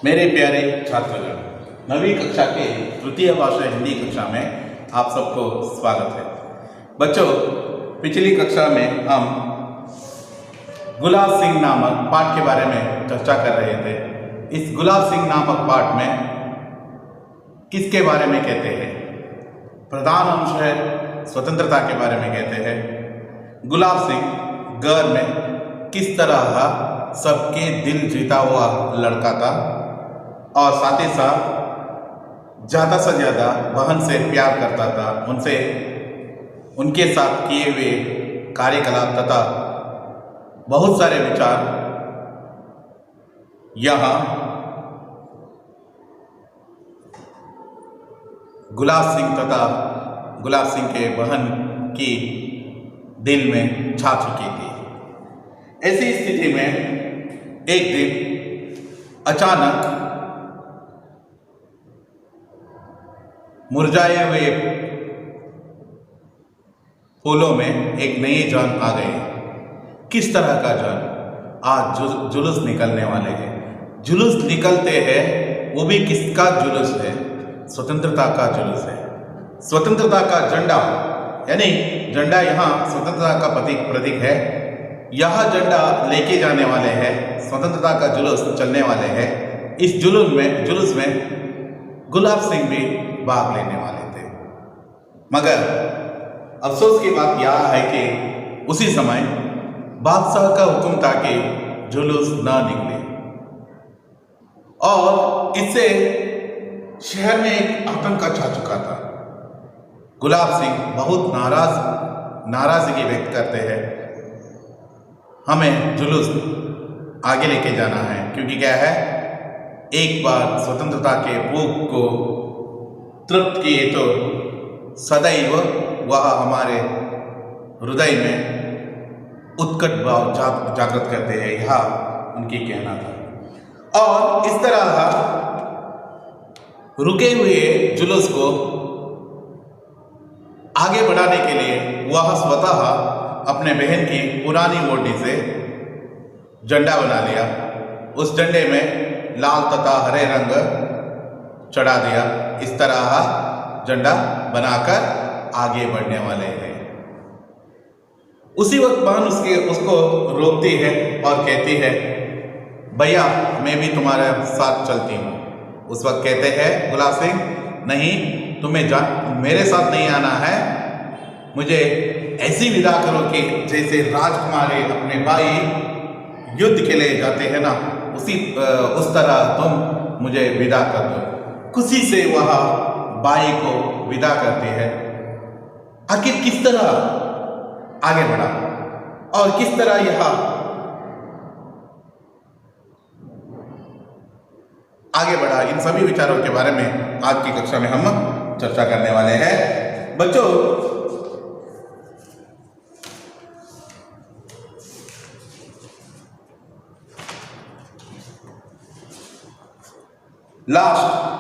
मेरे प्यारे छात्रगण, 9वीं कक्षा के तृतीय भाषा हिंदी कक्षा में आप सबको स्वागत है। बच्चों, पिछली कक्षा में हम गुलाब सिंह नामक पाठ के बारे में चर्चा कर रहे थे। इस गुलाब सिंह नामक पाठ में किसके बारे में कहते हैं? प्रधान अंश है स्वतंत्रता के बारे में कहते हैं। गुलाब सिंह घर में किस तरह सबके दिल जीता हुआ लड़का था और साथ ही साथ ज़्यादा से ज़्यादा बहन से प्यार करता था, उनसे उनके साथ किए हुए कार्यकलाप तथा बहुत सारे विचार यहाँ गुलाब सिंह तथा गुलाब सिंह के बहन की दिल में छा चुकी थी। ऐसी स्थिति में एक दिन अचानक मुरझाए हुए फूलों में एक नई जान आ गई। किस तरह का जान? आज जुलूस निकलने वाले हैं। जुलूस निकलते हैं, वो भी किसका जुलूस है? स्वतंत्रता का जुलूस है। स्वतंत्रता का झंडा, यानी झंडा यहाँ स्वतंत्रता का प्रतीक है। यह झंडा लेके जाने वाले हैं, स्वतंत्रता का जुलूस चलने वाले हैं। इस जुलूस में गुलाब सिंह भी भाग लेने वाले थे। मगर अफसोस की बात यह है कि उसी समय बादशाह का हुक्म था कि जुलूस ना निकले और इससे शहर में एक आतंक छा चुका था। गुलाब सिंह बहुत नाराजगी व्यक्त करते हैं। हमें जुलूस आगे लेके जाना है, क्योंकि क्या है, एक बार स्वतंत्रता के भूख को तृप्त किए तो सदैव वह हमारे हृदय में उत्कट भाव जागृत करते हैं, यह उनकी कहना था। और इस तरह रुके हुए जुलूस को आगे बढ़ाने के लिए वह स्वतः अपने बहन की पुरानी ओढ़नी से झंडा बना लिया। उस झंडे में लाल तथा हरे रंग चढ़ा दिया। इस तरह झंडा बनाकर आगे बढ़ने वाले हैं। उसी वक्त बहन उसको रोकती है और कहती है, भैया मैं भी तुम्हारे साथ चलती हूँ। उस वक्त कहते हैं गुलाब सिंह, नहीं, तुम्हें मेरे साथ नहीं आना है। मुझे ऐसी विदा करो कि जैसे राजकुमारी अपने भाई युद्ध के लिए जाते हैं ना, उस तरह तुम मुझे विदा कर दो। खुशी से वह भाई को विदा करती है। आखिर किस तरह आगे बढ़ा और किस तरह यह आगे बढ़ा, इन सभी विचारों के बारे में आज की कक्षा में हम चर्चा करने वाले हैं। बच्चों, लास्ट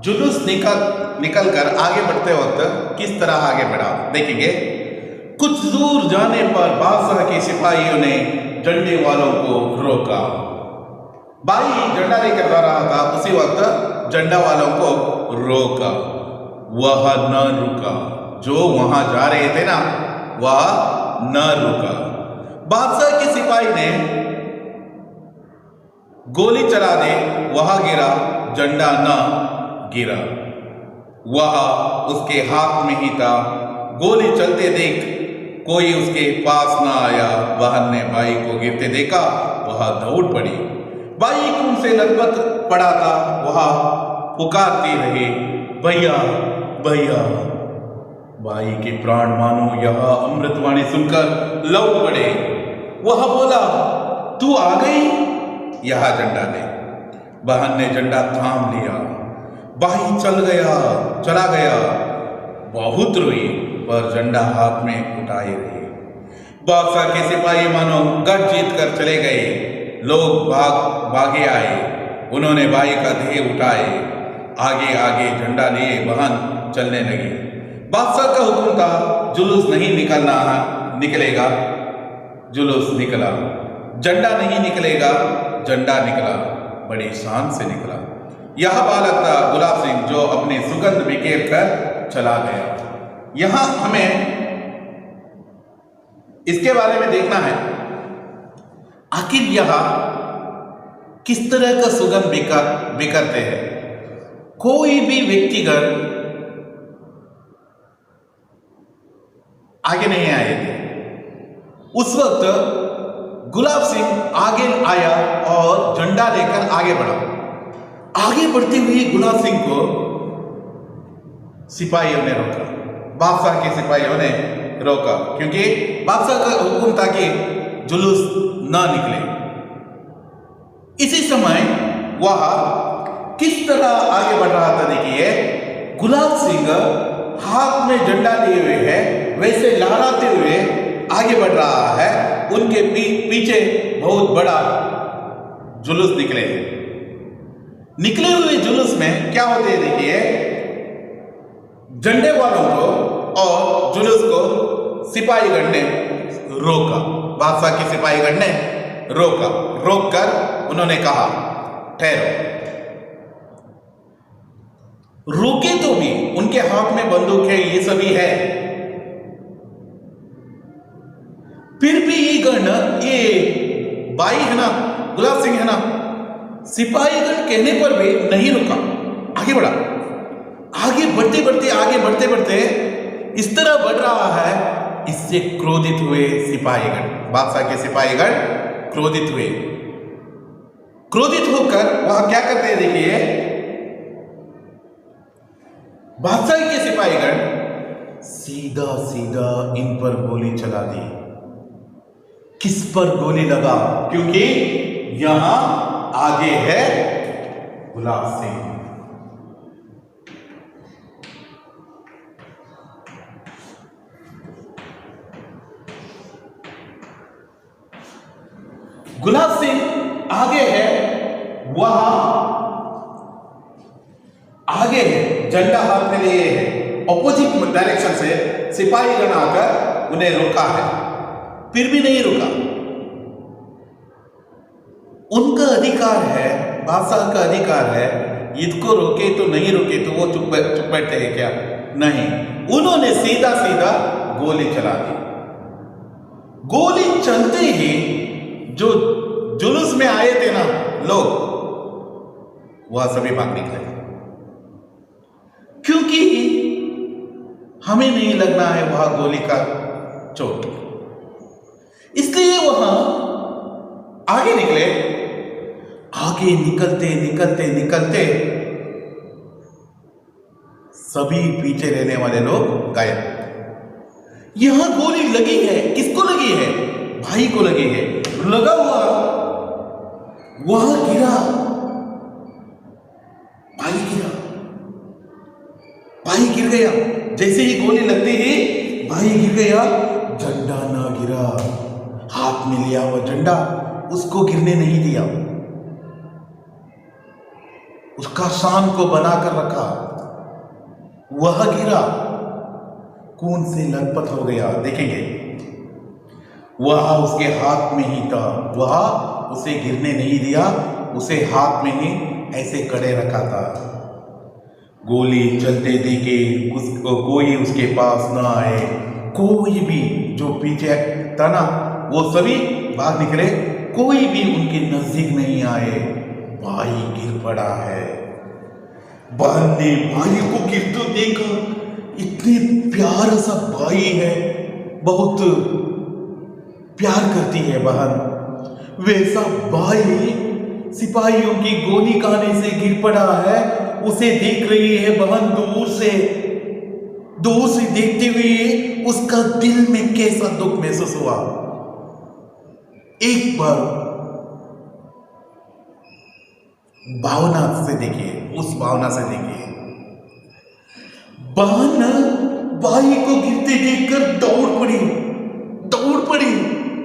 जुलूस निकल कर आगे बढ़ते वक्त किस तरह आगे बढ़ा देखेंगे। कुछ दूर जाने पर बादशाह के सिपाहियों ने झंडे वालों को रोका। भाई झंडा लेकर जा रहा था, उसी वक्त झंडा वालों को रोका। वह न रुका। जो वहां जा रहे थे ना, वह न रुका। बादशाह के सिपाही ने गोली चला दे, वह गिरा, झंडा न गिरा। वह उसके हाथ में ही था। गोली चलते देख कोई उसके पास न आया। बहन ने भाई को गिरते देखा, वह दौड़ पड़ी। भाई खून से लथपथ पड़ा था। वह पुकारती रही, भैया भैया। भाई के प्राण मानो यह अमृतवाणी सुनकर लौट पड़े। वह बोला, तू आ गई, यह झंडा ले। बहन ने झंडा थाम लिया। भाई चला गया। बहुत रोई, पर झंडा हाथ में उठाए रहे। बादशाह के सिपाही मानो गढ़ जीत कर चले गए। लोग भागे आए। उन्होंने भाई का देह उठाए। आगे आगे झंडा लिए बहन चलने लगी। बादशाह का हुक्म था, जुलूस नहीं निकलेगा। जुलूस निकला। झंडा नहीं निकलेगा, झंडा निकला। बड़ी शान से निकला। यह बालक था गुलाब सिंह, जो अपनी सुगंध बिखेर कर चला गया। यहां हमें इसके बारे में देखना है, आखिर यह किस तरह का सुगंध बिखरते हैं। कोई भी व्यक्तिगत आगे नहीं आए थे। उस वक्त गुलाब सिंह आगे आया और झंडा लेकर आगे बढ़ा। आगे बढ़ते हुए गुलाब सिंह को सिपाहियों ने रोका, बादशाह के सिपाहियों ने रोका, क्योंकि बादशाह का हुक्म था कि जुलूस ना निकले। इसी समय वह किस तरह आगे बढ़ रहा था, देखिए। गुलाब सिंह हाथ में झंडा लिए हुए है, वैसे लहराते हुए आगे बढ़ रहा है। उनके पीछे बहुत बड़ा जुलूस निकले हुए जुलूस में क्या होते हैं, देखिए। झंडे वालों को और जुलूस को सिपाहीगण ने रोका, बादशाह के सिपाहीगण ने रोककर उन्होंने कहा, ठहरो। रोके तो भी, उनके हाथ में बंदूक है, ये सभी है, फिर भी ये गण, ये भाई है ना, गुलाब सिंह है ना, सिपाहीगण कहने पर भी नहीं रुका, आगे बढ़ा। आगे बढ़ते बढ़ते इस तरह बढ़ रहा है, इससे क्रोधित हुए सिपाहीगण, बादशाह के सिपाहीगण क्रोधित होकर वह क्या करते हैं, देखिए। बादशाह के सिपाहीगण सीधा इन पर गोली चला दी। किस पर गोली लगा? क्योंकि यहां आगे है गुलाब सिंह। गुलाब सिंह आगे है, वहां आगे है, झंडा हाथ में लिए है। ऑपोजिट डायरेक्शन से सिपाहीगण आकर उन्हें रोका है, फिर भी नहीं रुका। उनका अधिकार है, बादशाह का अधिकार है, इसको रोके तो नहीं रोके तो वो चुप बैठते हैं क्या? नहीं, उन्होंने सीधा गोली चला दी। गोली चलते ही जो जुलूस में आए थे ना लोग, वह सभी भाग निकले, क्योंकि हमें नहीं लगना है वहां गोली का चोट, इसलिए वहां आगे निकले। आगे निकलते सभी पीछे रहने वाले लोग गायब। यहां गोली लगी है, किसको लगी है? भाई को लगी है, लगा हुआ वहां गिरा, भाई गिर गया। जैसे ही गोली लगती ही भाई गिर गया, झंडा ना गिरा, हाथ में लिया हुआ झंडा उसको गिरने नहीं दिया, उसका शान को बनाकर रखा। वह गिरा, खून से लथपथ हो गया। देखेंगे, वह उसके हाथ में ही था, वह उसे गिरने नहीं दिया, उसे हाथ में ही ऐसे कड़े रखा था। गोली चलते देखे कोई उसके पास ना आए, कोई भी जो पीछे था ना वो सभी भाग निकले, कोई भी उनके नजदीक नहीं आए। भाई गिर पड़ा है। बहन ने भाई को गिरते देखा, इतने प्यारा सा भाई है, बहुत प्यार करती है बहन, वैसा भाई सिपाहियों की गोली खाने से गिर पड़ा है। उसे देख रही है बहन दूर से देखते हुए उसका दिल में कैसा दुख महसूस हुआ। एक बार भावना से देखिए, उस भावना से देखिए। बहन भाई को गिरते देखकर दौड़ पड़ी,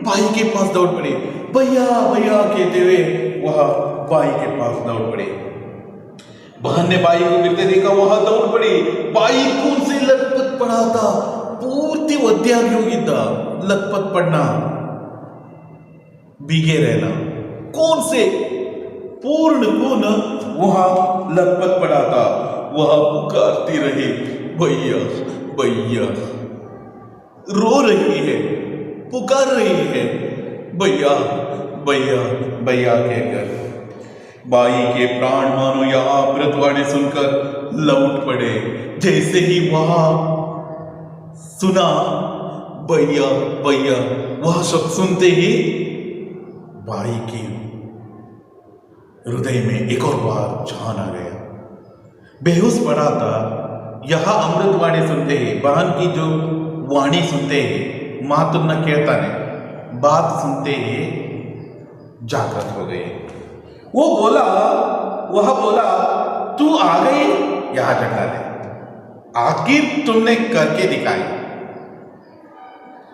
भाई के पास दौड़ पड़ी, भैया कहते हुए वह भाई के पास दौड़ पड़ी। बहन ने भाई को गिरते देखा, वह दौड़ पड़ी। भाई खून से लथपथ पड़ा था, पूर्ति अध्याय होगिद्दा, लथपथ पड़ना, भीगे रहना, कौन से पूर्ण को न वहां लथपथ पड़ा था। वह पुकारती रही, भैया भैया, रो रही है, पुकार रही है, भैया भैया भैया कहकर। बाई के प्राण मानो यह अमृतवाणी सुनकर लौट पड़े। जैसे ही वहां सुना भैया भैया, वह शब्द सुनते ही बाई की हृदय में एक और बार छान आ गया। बेहोश पड़ा था। यह अमृतवाणी सुनते ही, बहन की जो वाणी सुनते ही, मातुर न कहता ने बात सुनते ही जागृत हो गई। वह बोला तू आ गई, यहां झंडा ले, आखिर तुमने करके दिखाई।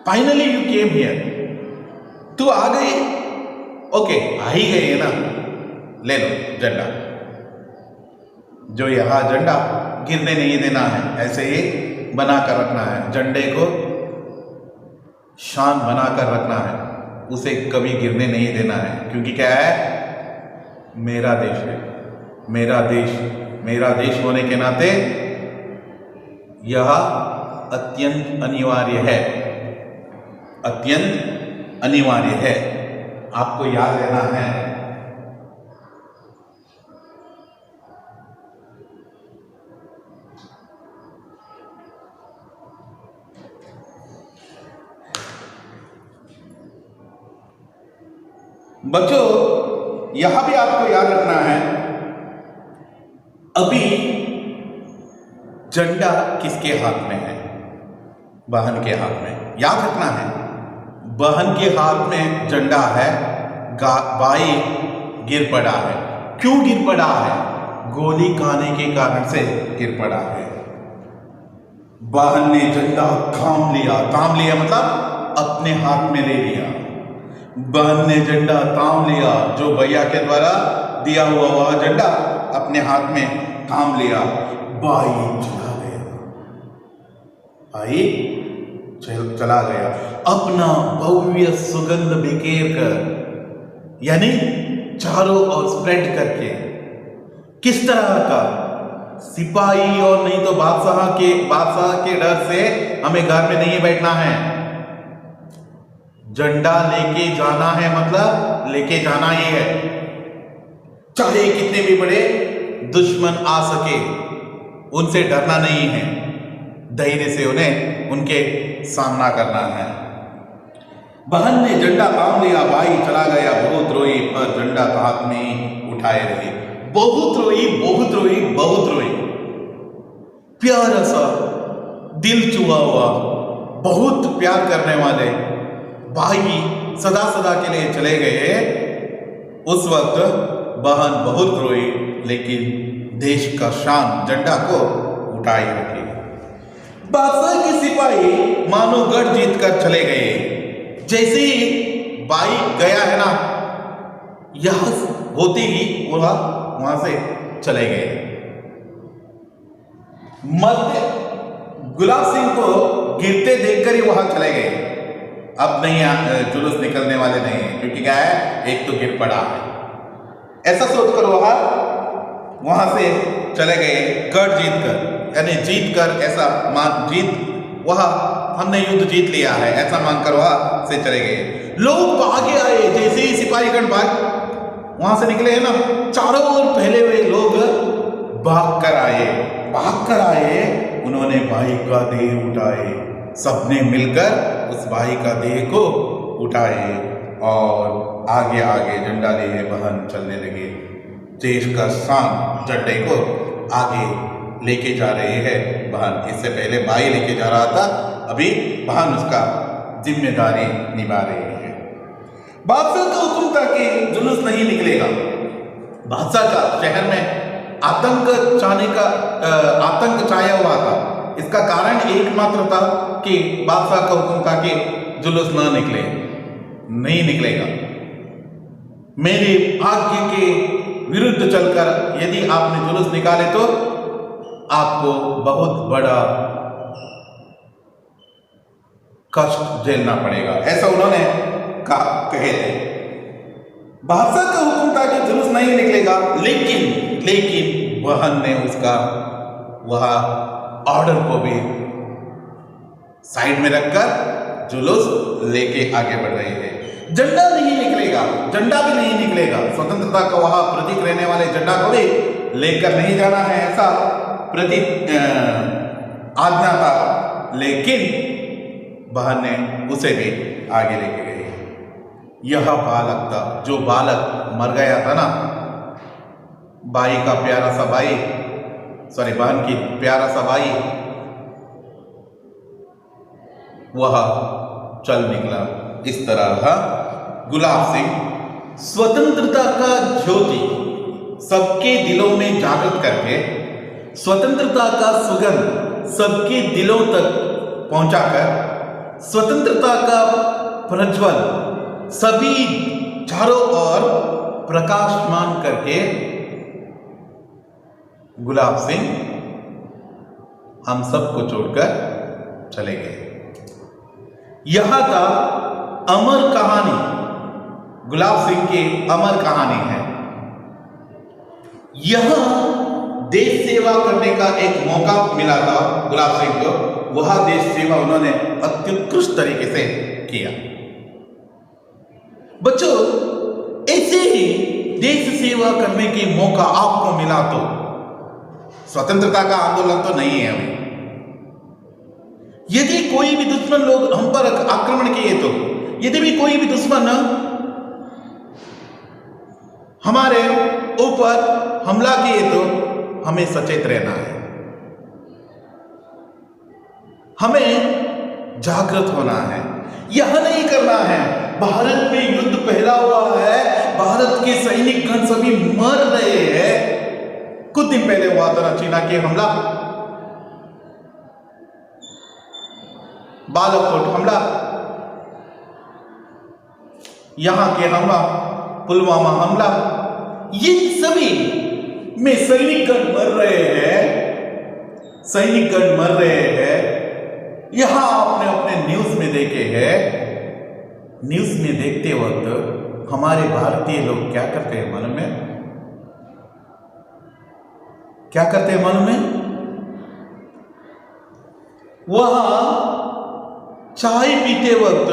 फाइनली यू केम हियर, तू आ गई, ओके आ ही गई है ना, ले लो झंडा। जो यहां झंडा गिरने नहीं देना है, ऐसे ही बनाकर रखना है। झंडे को शान बनाकर रखना है, उसे कभी गिरने नहीं देना है। क्योंकि क्या है, मेरा देश है, मेरा देश होने के नाते यह अत्यंत अनिवार्य है, अत्यंत अनिवार्य है। आपको याद रहना है। बच्चों, यहां भी आपको याद रखना है, अभी झंडा किसके हाथ में है? बहन के हाथ में। याद रखना है, बहन के हाथ में झंडा है, बाई गिर पड़ा है। क्यों गिर पड़ा है? गोली खाने के कारण से गिर पड़ा है। बहन ने झंडा थाम लिया मतलब अपने हाथ में ले लिया। बहन ने झंडा थाम लिया, जो भैया के द्वारा दिया हुआ वह झंडा अपने हाथ में थाम लिया। बाई चला गया, बाई चला गया, अपना भव्य सुगंध बिखेर कर, यानी चारों ओर स्प्रेड करके। किस तरह का? सिपाही और नहीं तो बादशाह के डर से हमें घर में नहीं बैठना है। झंडा लेके जाना है, मतलब लेके जाना ही है। चाहे कितने भी बड़े दुश्मन आ सके, उनसे डरना नहीं है, धैर्य से उन्हें उनके सामना करना है। बहन ने झंडा थाम लिया, बाई चला गया। बहुत रोई पर झंडा हाथ में उठाए रही। बहुत रोई। प्यारा सा, दिल छुआ हुआ, बहुत प्यार करने वाले भाई सदा के लिए चले गए। उस वक्त बहन बहुत रोई, लेकिन देश का शान झंडा को उठाए रखी। बादशाह के सिपाही मानो गढ़ जीत कर चले गए। जैसे ही बाई गया है ना, यह होते ही वहां से चले गए। मध्य गुलाब सिंह को गिरते देखकर ही वहां चले गए। अब नहीं, जुलूस निकलने वाले नहीं है, क्योंकि क्या है, एक तो गिर पड़ा है। ऐसा सोचकर वहां से चले गए गढ़ जीत कर, यानी जीत कर, ऐसा हमने युद्ध जीत लिया है, ऐसा मानकर वहां से चले गए। लोग आगे आए। जैसे ही सिपाहीगण वहां से निकले हैं ना, चारों ओर फैले हुए लोग भाग कर आए। उन्होंने भाई का देह उठाए। सबने मिलकर उस भाई का देह को उठाए और आगे झंडा लिए बहन चलने लगे। देश का शान झंडे को आगे लेके जा रही है बहन। इससे पहले भाई लेके जा रहा था, अभी बहन उसका जिम्मेदारी निभा रही है। बादशाह का हुक्म था कि जुलूस नहीं निकलेगा। बादशाह का शहर में आतंक छाया हुआ था। इसका कारण एकमात्र था कि बादशाह का हुक्म था कि जुलूस नहीं निकलेगा। मेरे भाग्य के विरुद्ध चलकर यदि आपने जुलूस निकाले तो आपको बहुत बड़ा कष्ट झेलना पड़ेगा, ऐसा उन्होंने कहे थे। बादशाह का हुक्म था कि जुलूस नहीं निकलेगा, लेकिन लेकिन बहन ने उसका वह ऑर्डर को भी साइड में रखकर जुलूस लेके आगे बढ़ रहे हैं। झंडा नहीं निकलेगा, झंडा भी नहीं निकलेगा, स्वतंत्रता का वहां प्रतीक रहने वाले झंडा को भी लेकर नहीं जाना है, ऐसा प्रतीक आज्ञा था। लेकिन बहन ने उसे भी आगे लेके गई। यह बालक था, जो बालक मर गया था ना, भाई का प्यारा सा भाई, सॉरी बहन की प्यारा सा भाई, वह चल निकला। इस तरह गुलाब सिंह स्वतंत्रता का ज्योति सबके दिलों में जागृत करके, स्वतंत्रता का सुगंध सबके दिलों तक पहुंचाकर, स्वतंत्रता का प्रज्वल सभी चारों ओर प्रकाशमान करके गुलाब सिंह हम सबको छोड़कर चले गए। यह था अमर कहानी, गुलाब सिंह की अमर कहानी है। यह देश सेवा करने का एक मौका मिला था गुलाब सिंह को, वह देश सेवा उन्होंने अत्युत्कृष्ट तरीके से किया। बच्चों, ऐसे ही देश सेवा करने की मौका आपको मिला तो, स्वतंत्रता का आंदोलन तो नहीं है अभी, यदि कोई भी दुश्मन लोग हम पर आक्रमण किए तो, यदि भी कोई भी दुश्मन हमारे ऊपर हमला किए तो हमें सचेत रहना है, हमें जागृत होना है। यह नहीं करना है भारत में युद्ध फैला हुआ है, भारत के सैनिक गण सभी मर रहे हैं। कुछ दिन पहले हुआ था चीना के हमला, बालाकोट हमला, यहां के हमला, पुलवामा हमला, ये सभी में सैनिकगण मर रहे हैं, सैनिकगण मर रहे हैं। यहां आपने अपने न्यूज में देखे हैं, न्यूज में देखते वक्त हमारे भारतीय लोग क्या करते हैं मालूम है? क्या करते हैं मालूम है? वहां चाय पीते वक्त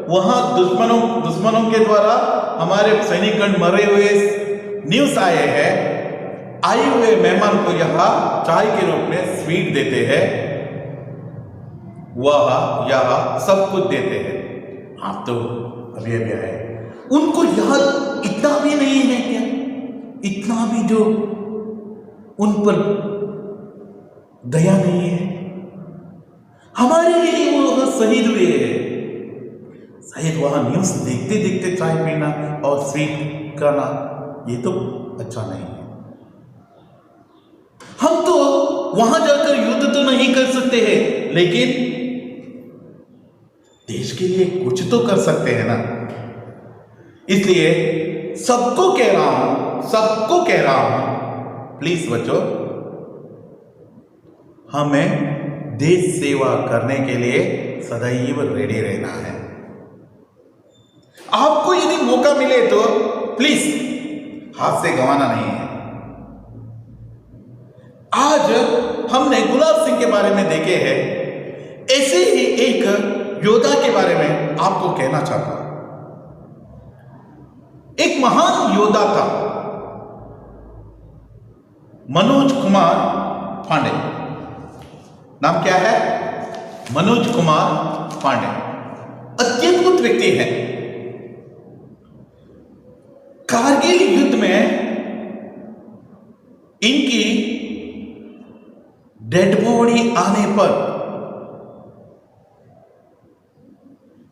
वहां दुश्मनों के द्वारा हमारे सैनिकगण मरे हुए न्यूज आए हैं, आए हुए मेहमान को यहां चाय के रूप में स्वीट देते हैं, वह यहां सब कुछ देते हैं। आप तो अभी अभी आए, उनको यहां इतना भी नहीं है क्या? इतना भी जो उन पर दया नहीं है? हमारे लिए वो शहीद हुए हैं, शायद वहां न्यूज देखते देखते चाय पीना और स्वीट करना, ये तो अच्छा नहीं है। हम तो वहां जाकर युद्ध तो नहीं कर सकते हैं, लेकिन देश के लिए कुछ तो कर सकते हैं ना। इसलिए सबको कह रहा हूं, प्लीज बच्चों, हमें देश सेवा करने के लिए सदैव रेडी रहना है। आपको यदि मौका मिले तो प्लीज हाथ से गंवाना नहीं है। आज हमने गुलाब सिंह के बारे में देखे हैं, ऐसे ही एक योद्धा के बारे में आपको कहना चाहता हूं। एक महान योद्धा था मनोज कुमार पांडे। नाम क्या है? मनोज कुमार पांडे। अत्यद्भुत व्यक्ति है। कारगिल युद्ध में इनकी डेड बॉडी आने पर,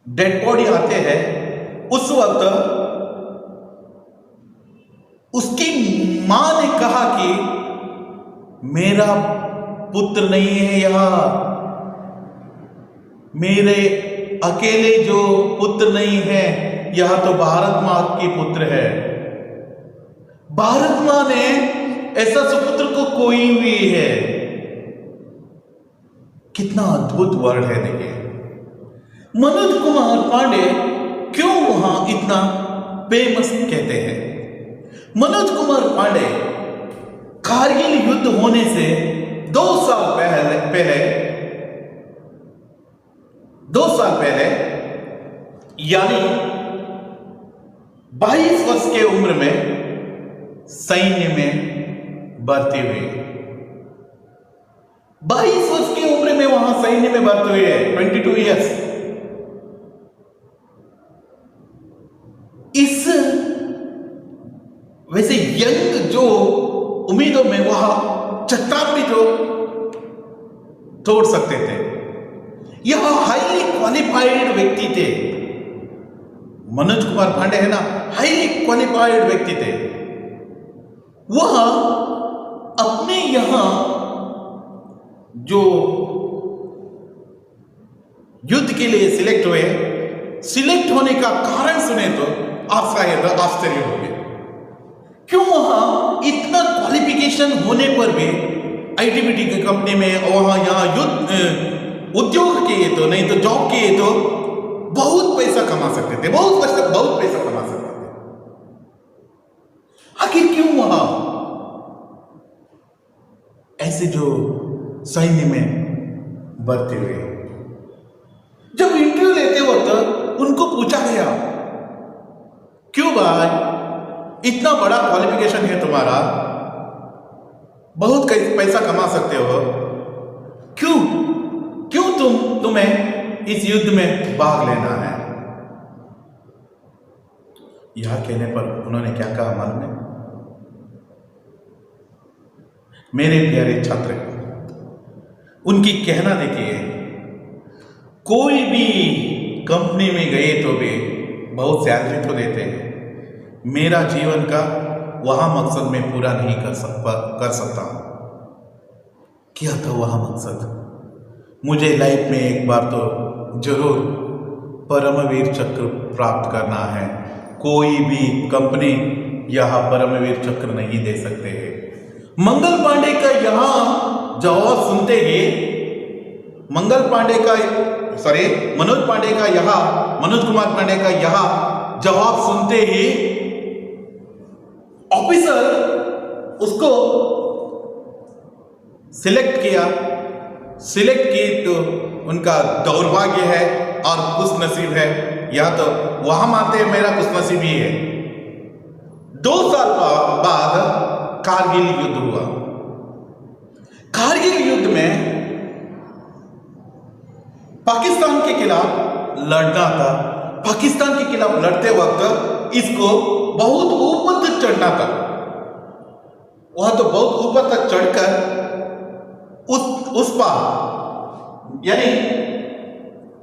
डेड बॉडी आते हैं उस वक्त उसकी मां ने कहा कि मेरा पुत्र नहीं है यहां, मेरे अकेले जो पुत्र नहीं है, यह तो भारत मां की पुत्र है। भारत मां ने ऐसा सुपुत्र को कोई हुई है। कितना अद्भुत वर्ड है देखिए। मनोज कुमार पांडे क्यों वहां इतना फेमस कहते हैं। मनोज कुमार पांडे कारगिल युद्ध होने से 2 साल पहले यानी 22 वर्ष के उम्र में सैन्य में भर्ती हुए। 22 वर्ष की उम्र में वहां सैन्य में भर्ती हुए हैं, 22 इयर्स। इस वैसे यंग जो उम्मीदों में वह चट्टान भी जो तोड़ सकते थे, यह हाईली क्वालिफाइड व्यक्ति थे। मनोज कुमार पांडे है ना, हाईली क्वालिफाइड व्यक्ति थे। वह अपने यहां जो युद्ध के लिए सिलेक्ट हुए, सिलेक्ट होने का कारण सुने तो आप शायद आश्चर्य होंगे। क्यों वहां इतना क्वालिफिकेशन होने पर भी आईटीबीटी की कंपनी में वहां यहां युद्ध उद्योग किए तो नहीं तो जॉब किए तो बहुत पैसा कमा सकते थे, बहुत पैसा कमा सकते थे। आखिर क्यों वहां ऐसे जो सैन्य में भर्ती हुए? जब इंटरव्यू लेते वक्त उनको पूछा गया, क्यों भाई इतना बड़ा क्वालिफिकेशन है तुम्हारा, बहुत पैसा कमा सकते हो, क्यों तुम्हें इस युद्ध में भाग लेना है? यह कहने पर उन्होंने क्या कहा मालूम है? मेरे प्यारे छात्र, उनकी कहना देखिए, कोई भी कंपनी में गए तो भी बहुत सैलरी तो देते हैं, मेरा जीवन का वहां मकसद में पूरा नहीं कर सकता हूं। क्या था वह मकसद? मुझे लाइफ में एक बार तो जरूर परमवीर चक्र प्राप्त करना है। कोई भी कंपनी यह परमवीर चक्र नहीं दे सकते हैं। मंगल पांडे का यहां जवाब सुनते ही मनोज कुमार पांडे का यह जवाब सुनते ही ऑफिसर उसको सिलेक्ट की तो उनका दुर्भाग्य है और खुश नसीब है, या तो वहां मानते हैं मेरा खुश नसीब ही है। 2 साल बाद कारगिल युद्ध हुआ। कारगिल युद्ध में पाकिस्तान के खिलाफ लड़ना था। पाकिस्तान के खिलाफ लड़ते वक्त इसको बहुत ऊपर तक चढ़ना था। वह तो बहुत ऊपर तक चढ़कर उस पार यानी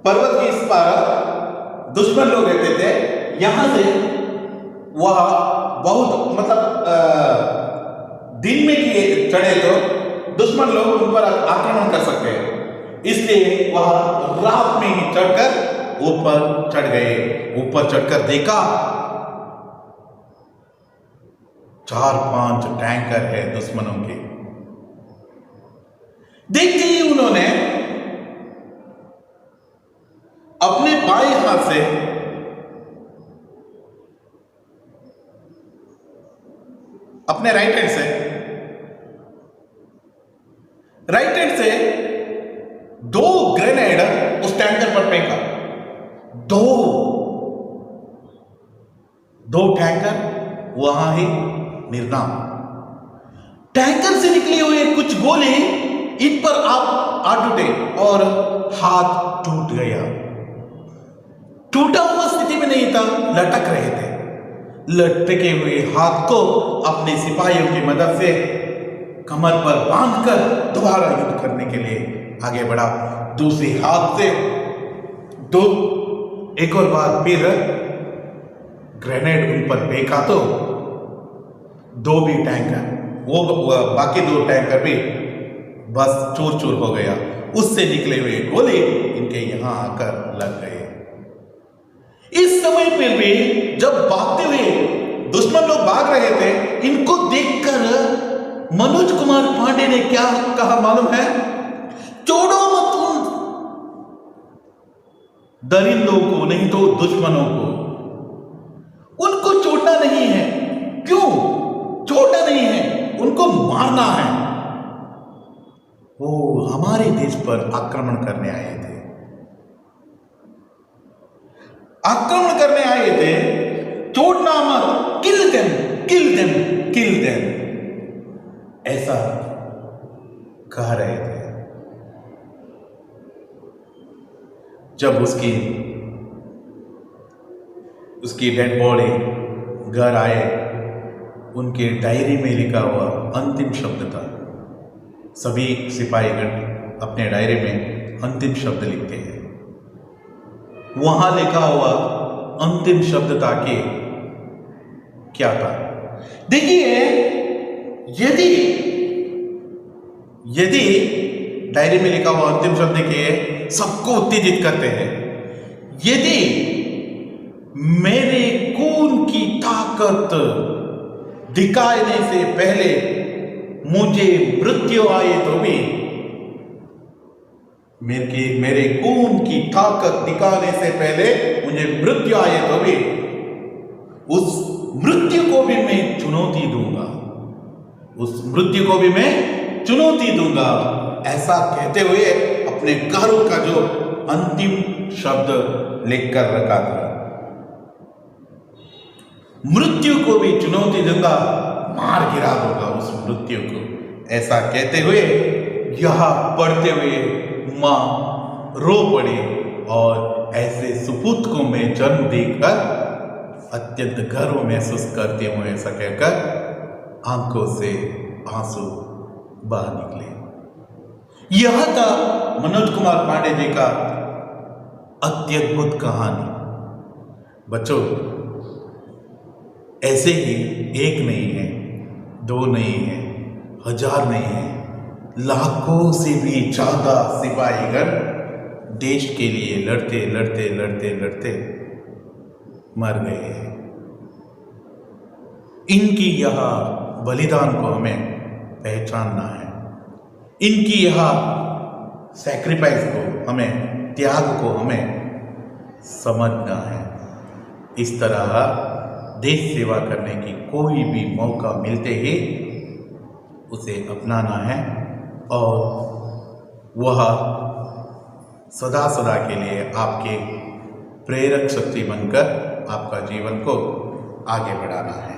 पर्वत के इस पार दुश्मन लोग रहते थे। यहां से वह बहुत दिन में किए चढ़े तो दुश्मन लोग उन पर आक्रमण कर सकते हैं, इसलिए वह रात में ही चढ़कर ऊपर चढ़ गए। ऊपर चढ़कर देखा 4-5 टैंकर है दुश्मनों के। देखते ही उन्होंने अपने बाएं हाथ से अपने राइट हैंड से 2 ग्रेनेड उस टैंकर पर फेंका। दो टैंकर वहां ही निर्नाम। टैंकर से निकली हुई कुछ गोली इन पर आ टूटे और हाथ टूट गया। टूटा हुआ स्थिति में नहीं था, लटक रहे थे। लटके हुए हाथ को अपने सिपाहियों की मदद से कमर पर बांधकर दोबारा युद्ध करने के लिए आगे बढ़ा। दूसरे हाथ से एक और बार फिर ग्रेनेड उन पर फेंका तो 2 भी टैंकर, बाकी 2 टैंकर भी बस चूर चूर हो गया। उससे निकले हुए गोले इनके यहां आकर लग गए। इस समय पर भी जब भागते हुए दुश्मन लोग भाग रहे थे, इनको देखकर मनोज कुमार पांडे ने क्या कहा मालूम है? छोड़ो मत उन दरिंदों को, नहीं तो दुश्मनों को। उनको छोड़ना नहीं है। क्यों छोड़ना नहीं है? उनको मारना है। वो हमारे देश पर आक्रमण करने आए थे, आक्रमण करने आए थे। छोड़ना मत, kill them, kill them, kill them, ऐसा कह रहे थे। जब उसकी डेड बॉडी घर आए, उनके डायरी में लिखा हुआ अंतिम शब्द था। सभी सिपाहीगण अपने डायरी में अंतिम शब्द लिखते हैं। वहां लिखा हुआ अंतिम शब्द था कि क्या था? देखिए, यदि डायरी में लिखा हुआ अंतिम शब्द के सबको उत्तेजित करते हैं, यदि मेरे खून की ताकत दिखाने से पहले मुझे मृत्यु आए तो भी, मेरे खून की ताकत दिखाने से पहले मुझे मृत्यु आए तो भी, उस मृत्यु को भी मैं चुनौती दूंगा, उस मृत्यु को भी मैं चुनौती दूंगा। ऐसा कहते हुए अपने घरों का जो अंतिम शब्द लिखकर रखा था, मृत्यु को भी चुनौती दूंगा, मार गिरा दूंगा उस मृत्यु को। ऐसा कहते हुए, यह पढ़ते हुए मां रो पड़ी और ऐसे सुपुत्र को मैं जन्म देकर अत्यंत गर्व महसूस करती हूं, ऐसा कहकर आंखों से आंसू बह निकले। यह था मनोज कुमार पांडे जी का अत्यद्भुत कहानी। बच्चों, ऐसे ही एक नहीं है, दो नहीं है, हजार नहीं है, लाखों से भी ज्यादा सिपाहीगण देश के लिए लड़ते लड़ते लड़ते लड़ते मर गए हैं। इनकी यह बलिदान को हमें पहचानना है, इनकी यह सैक्रिफाइस को, हमें त्याग को हमें समझना है। इस तरह देश सेवा करने की कोई भी मौका मिलते ही उसे अपनाना है और वह सदा सदा के लिए आपके प्रेरक शक्ति बनकर आपका जीवन को आगे बढ़ाना है।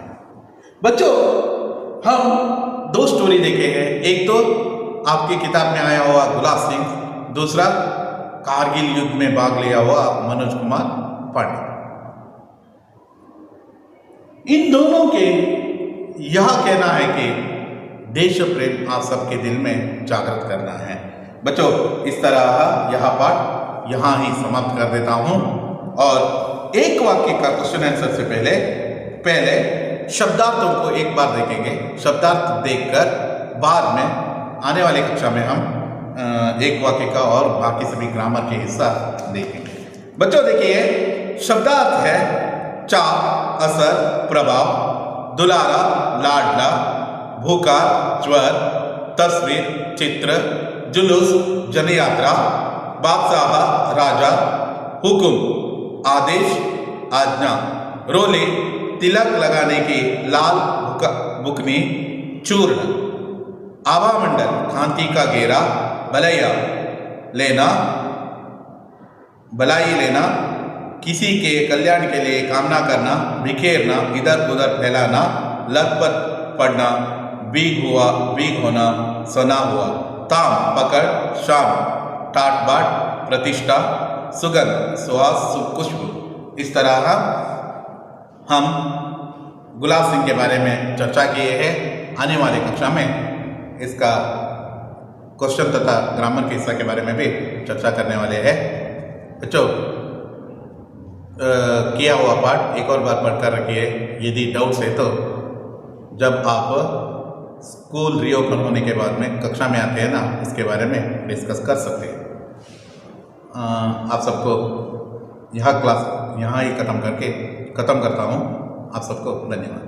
बच्चों, हम दो स्टोरी देखे हैं। एक तो आपकी किताब में आया हुआ गुलाब सिंह, दूसरा कारगिल युद्ध में भाग लिया हुआ मनोज कुमार पांडे। इन दोनों के यह कहना है कि देश प्रेम आप सबके दिल में जागृत करना है। बच्चों, इस तरह यह पाठ यहां ही समाप्त कर देता हूं और एक वाक्य का क्वेश्चन आंसर से पहले शब्दार्थों को एक बार देखेंगे। शब्दार्थ देखकर बाद में आने वाली कक्षा में हम एक वाक्य का और बाकी सभी ग्रामर के हिस्सा देखेंगे। बच्चों देखिए, शब्दार्थ है चा, असर, प्रभाव, दुलारा, लाडला, भूखा, ज्वर, तस्वीर, चित्र, जुलूस, जनयात्रा, बादशाह, राजा, हुकुम, आदेश, आज्ञा, रोले, तिलक लगाने की, लाल बुकनी, चूर्ण, आभामंडल, कांति का घेरा, बलैया लेना, बलाई लेना, किसी के कल्याण के लिए कामना करना, बिखेरना, इधर उधर फैलाना, लथपथ पड़ना, बीग हुआ, बीग होना, सना हुआ, ताम, पकड़, शाम, टाट बाट, प्रतिष्ठा, सुगंध, सुहास, सुपुष्प। इस तरह हम गुलाब सिंह के बारे में चर्चा किए हैं। आने वाली कक्षा में इसका क्वेश्चन तथा ग्रामर के हिस्सा के बारे में भी चर्चा करने वाले हैं। बच्चों, किया हुआ पाठ एक और बार पढ़कर रखिए। यदि डाउट्स है तो जब आप स्कूल रीओपन होने के बाद में कक्षा में आते हैं ना, इसके बारे में डिस्कस कर सकते हैं। आप सबको यह क्लास यहाँ ही खत्म करता हूँ। आप सबको धन्यवाद।